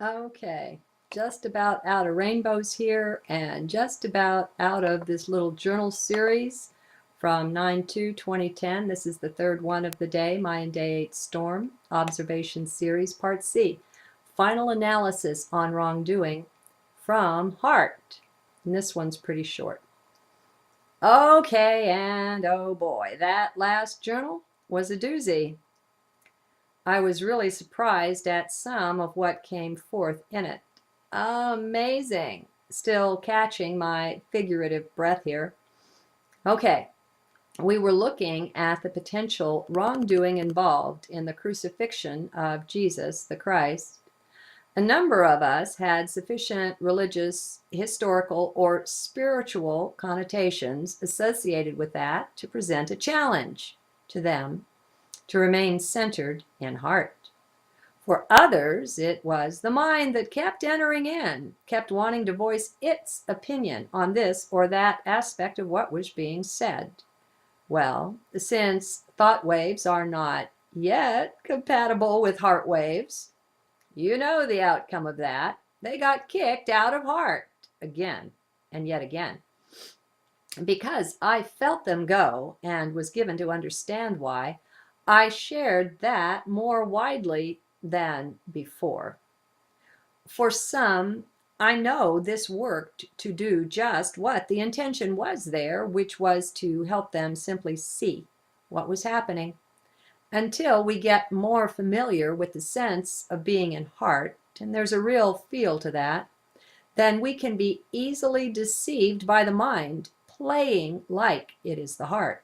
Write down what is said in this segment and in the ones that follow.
Okay, just about out of rainbows here and just about out of this little journal series from 9/2/2010. This is the third one of the day, Mayan Day 8 Storm, Observation Series, Part C. Final analysis on wrongdoing from Heart. And this one's pretty short. Okay, and oh boy, that last journal was a doozy. I was really surprised at some of what came forth in it. Amazing. Still catching my figurative breath here. Okay, we were looking at the potential wrongdoing involved in the crucifixion of Jesus the Christ. A number of us had sufficient religious, historical, or spiritual connotations associated with that to present a challenge to them to remain centered in heart. For others, it was the mind that kept entering in, kept wanting to voice its opinion on this or that aspect of what was being said. Well, since thought waves are not yet compatible with heart waves, you know the outcome of that. They got kicked out of heart again and yet again. Because I felt them go and was given to understand why, I shared that more widely than before. For some, I know this worked to do just what the intention was there, which was to help them simply see what was happening. Until we get more familiar with the sense of being in heart, and there's a real feel to that, then we can be easily deceived by the mind, playing like it is the heart.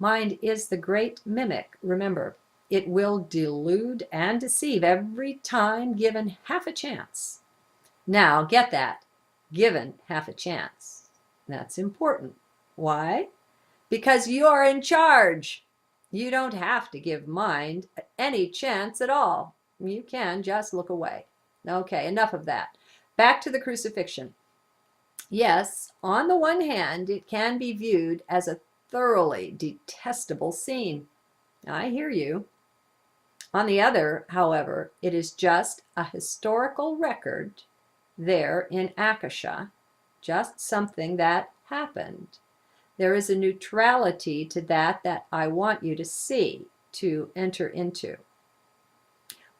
Mind is the great mimic, remember. It will delude and deceive every time given half a chance. Now, get that. Given half a chance. That's important. Why? Because you are in charge. You don't have to give mind any chance at all. You can just look away. Okay, enough of that. Back to the crucifixion. Yes, on the one hand, it can be viewed as a thoroughly detestable scene. I hear you. On the other, however, it is just a historical record there in Akasha, just something that happened. There is a neutrality to that I want you to see, to enter into.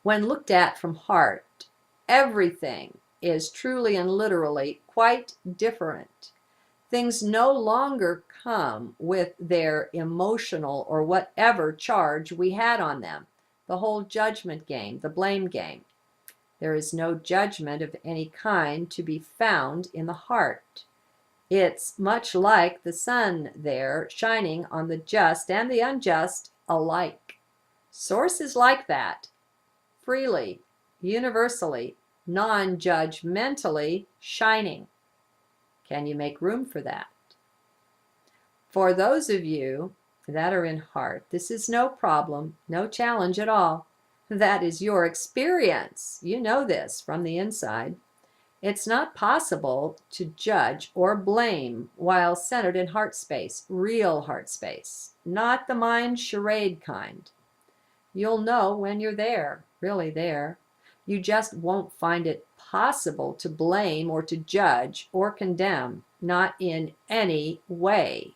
When looked at from heart, everything is truly and literally quite different. Things no longer come with their emotional or whatever charge we had on them. The whole judgment game, the blame game. There is no judgment of any kind to be found in the heart. It's much like the sun there, shining on the just and the unjust alike. Source is like that, freely, universally, non-judgmentally shining. Can you make room for that? For those of you that are in heart, this is no problem, no challenge at all. That is your experience. You know this from the inside. It's not possible to judge or blame while centered in heart space, real heart space, not the mind charade kind. You'll know when you're there, really there. You just won't find it possible to blame or to judge or condemn, not in any way.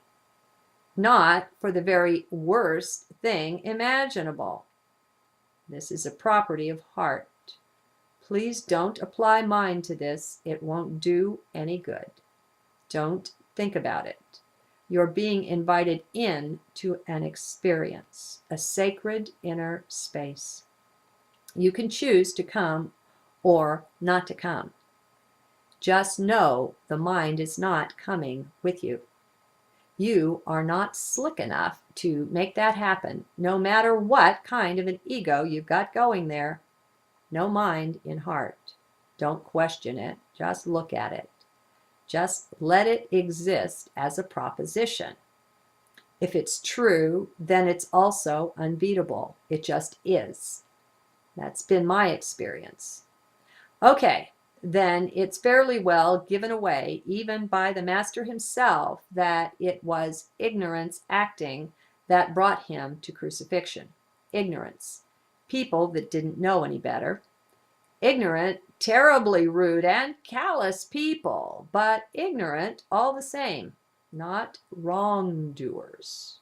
Not for the very worst thing imaginable. This is a property of heart. Please don't apply mind to this. It won't do any good. Don't think about it. You're being invited in to an experience, a sacred inner space. You can choose to come or not to come. Just know the mind is not coming with you. You are not slick enough to make that happen, no matter what kind of an ego you've got going there. No mind in heart. Don't question it. Just look at it. Just let it exist as a proposition. If it's true, then it's also unbeatable. It just is. That's been my experience. Okay, then it's fairly well given away, even by the master himself, that it was ignorance acting that brought him to crucifixion. Ignorance. People that didn't know any better. Ignorant, terribly rude, and callous people, but ignorant all the same, not wrongdoers.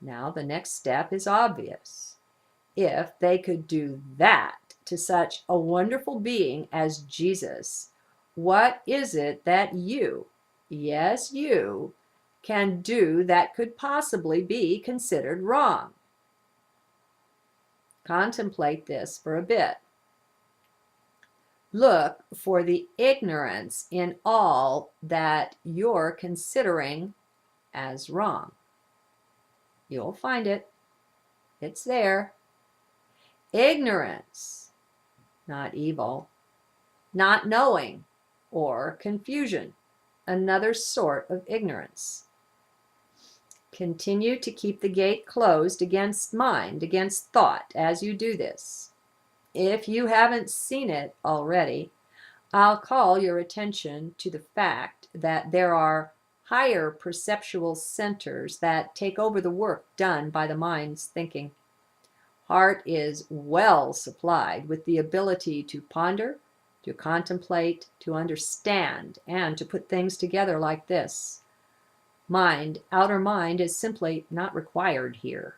Now, the next step is obvious. If they could do that to such a wonderful being as Jesus, what is it that you, yes, you, can do that could possibly be considered wrong? Contemplate this for a bit. Look for the ignorance in all that you're considering as wrong. You'll find it. It's there. Ignorance, not evil, not knowing, or confusion, another sort of ignorance. Continue to keep the gate closed against mind, against thought, as you do this. If you haven't seen it already, I'll call your attention to the fact that there are higher perceptual centers that take over the work done by the mind's thinking. Heart is well supplied with the ability to ponder, to contemplate, to understand, and to put things together like this. Mind, outer mind, is simply not required here.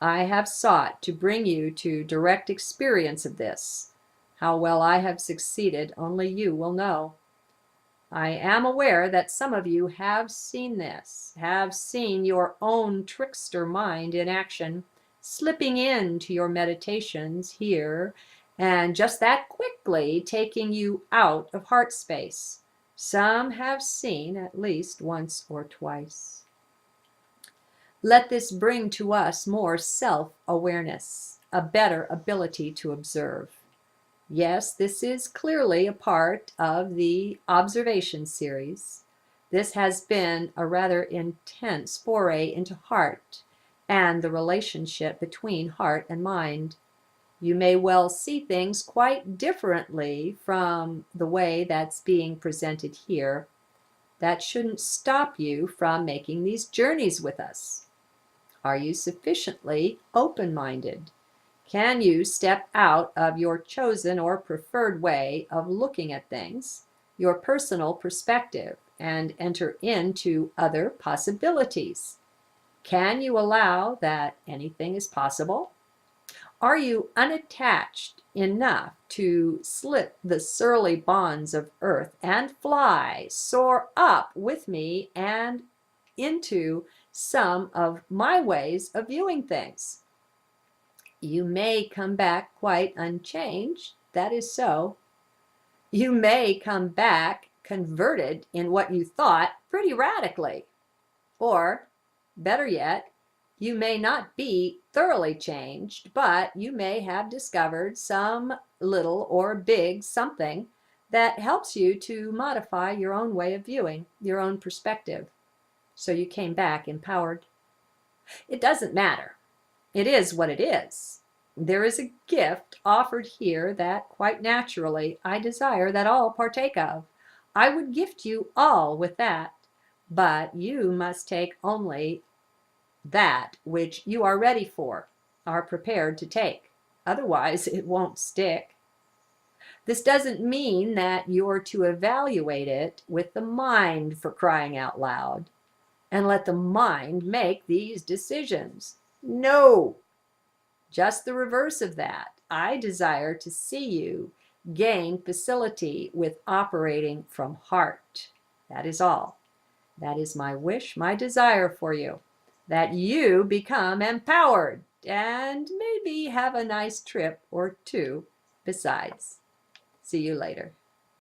I have sought to bring you to direct experience of this. How well I have succeeded, only you will know. I am aware that some of you have seen this, have seen your own trickster mind in action, slipping into your meditations here, and just that quickly taking you out of heart space. Some have seen at least once or twice. Let this bring to us more self-awareness, a better ability to observe. Yes, this is clearly a part of the observation series. This has been a rather intense foray into heart and the relationship between heart and mind. You may well see things quite differently from the way that's being presented here. That shouldn't stop you from making these journeys with us. Are you sufficiently open-minded? Can you step out of your chosen or preferred way of looking at things, your personal perspective, and enter into other possibilities? Can you allow that anything is possible? Are you unattached enough to slip the surly bonds of earth and fly, soar up with me and into some of my ways of viewing things? You may come back quite unchanged, that is so. You may come back converted in what you thought pretty radically. Or, better yet, you may not be thoroughly changed, but you may have discovered some little or big something that helps you to modify your own way of viewing, your own perspective. So you came back empowered. It doesn't matter. It is what it is. There is a gift offered here that quite naturally I desire that all partake of. I would gift you all with that, but you must take only that which you are ready for, are prepared to take. Otherwise, it won't stick. This doesn't mean that you're to evaluate it with the mind, for crying out loud, and let the mind make these decisions. No, just the reverse of that. I desire to see you gain facility with operating from heart. That is all. That is my wish, my desire for you, that you become empowered and maybe have a nice trip or two besides. See you later.